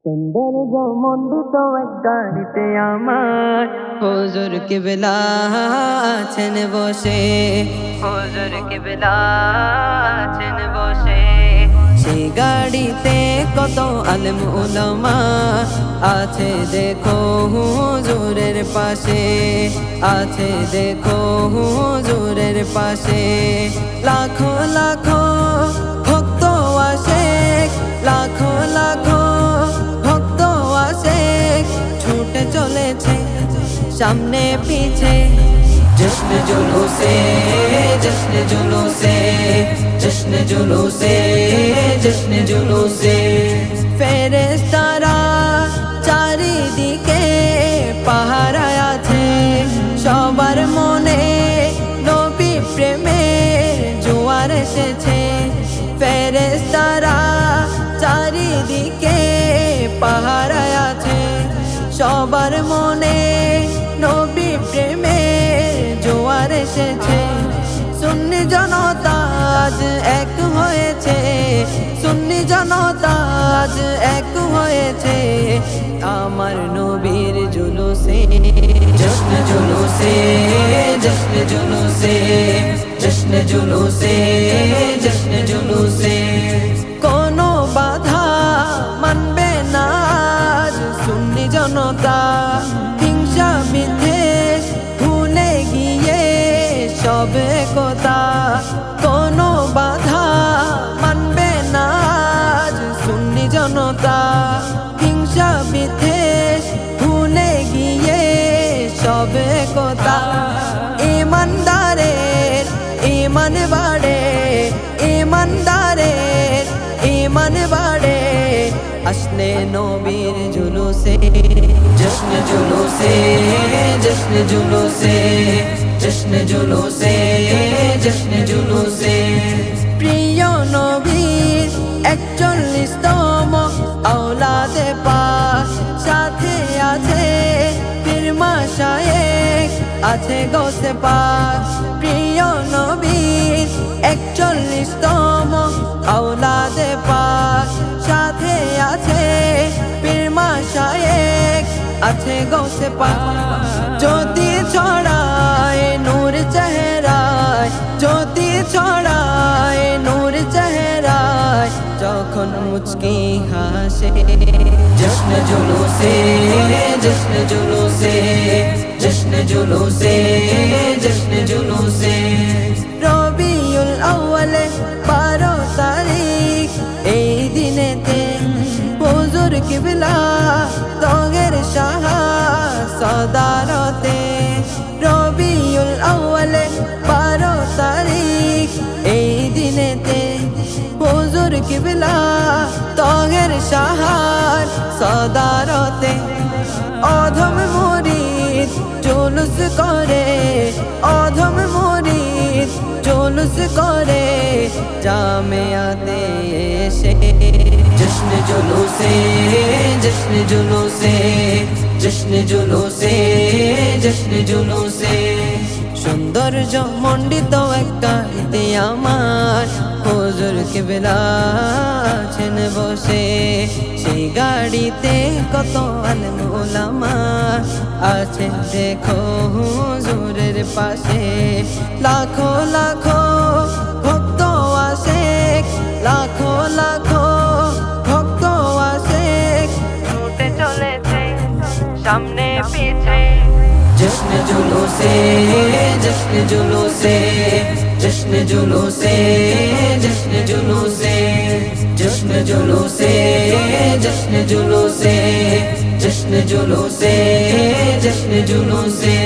সৌন্দর্য মণ্ডিত এক গাড়িতে আমার হুজুর কিবলা আছেন বসে, হুজুর কিবলা আছেন বসে। সেই গাড়িতে কত আলেম উলামা আছে দেখো হুজুরের পাশে, আছে দেখো হুজুরের পাশে। লাখো লাখো ভক্ত আসে, লাখো লাখো ভক্ত আসে, ছুটে চলেছে সামনে পিছে। জশ্ন জুলুসে, জশ্ন জুলুসে, জশ্ন জুলুসে, জশ্ন জুলুসে। ফেরেশতারা চারিদিকে পাহারায় আছে, সবার মনে নবী প্রেমের জোয়ার এসেছে। ফেরেশতারা চারিদিকে পাহারায় আছে, সবার মনে নবী প্রেমের জোয়ার এসেছে। সুন্নি জনতা আজ এক হয়েছে, সুন্নি জনতা আজ এক হয়েছে আমার নবীর জুলুসে। জশ্ন জুলুসে, জশ্ন জুলুসে, জশ্ন জুলুসে, জশ্ন জুলুসে। কোনো বাধা মানবে না আজ সুন্নি জনতা, হিংসা বিদ্বেষ ভুলে গিয়ে সব একতা। কোনো বাধা মানবে না আজ সুন্নি জনতা, হিংসা বিদ্বেষ ভুলে গিয়ে সব একতা। ইমানদারের ইমান বাড়ে, ইমানদারের ইমান বাড়ে আসলে নবীর জুলুসে। জশ্ন জুলুসে, জশ্ন জুলুসে, জশ্ন জুলুসে, জশ্ন জুলুসে। প্রিয় নবীর ৪১তম আওলাদে পাক, সাথে আছে পীর মাশায়েখ, আছে গৌসে পাক। প্রিয় নবীর ৪১তম আওলাদে পাক, সাথে আছে পীর মাশায়েখ, আছে গৌসে পাক। জ্যোতি ছড়ায় নূর চেহারায়, জ্যোতি ছড়ায় নূর চেহারায় যখন মুচকি হাসে। জশ্ন জুলুসে, জশ্ন জুলুসে, জশ্ন জুলুসে, জশ্ন জুলুসে। রবিউল আউয়ালে ১২ তারিখ এই দিনেতে হুজুর কিবলা তগের শাহ সদারতে। রবিউল আউয়ালে ১২ তারিখ এই দিনেতে হুজুর কিবলা তগের শাহ সদারতে। অধম মুরিদ জুলুস করে, অধম মুরিদ জুলুস করে জামিয়াতে এসে। জশ্ন জুলুসে, জশ্ন জুলুসে, জশ্ন জুলুসে, জশ্ন জুলুসে। সৌন্দর্য মণ্ডিত এক গাড়িতে আমার হুজুর কিবলা আছেন বসে। সেই গাড়িতে কত আলেম উলামা আছে দেখো হুজুরের পাশে। লাখো লাখো ভক্ত আসে, লাখো লাখো ভক্ত আসে, ছুটে চলেছে সামনে পিছে। জশ্ন জুলুসে, জশ্ন জুলুসে, জশ্ন জুলুসে, জশ্ন জুলুসে। জশ্ন জুলুসে, জশ্ন জুলুসে, জশ্ন জুলুসে, জশ্ন জুলুসে।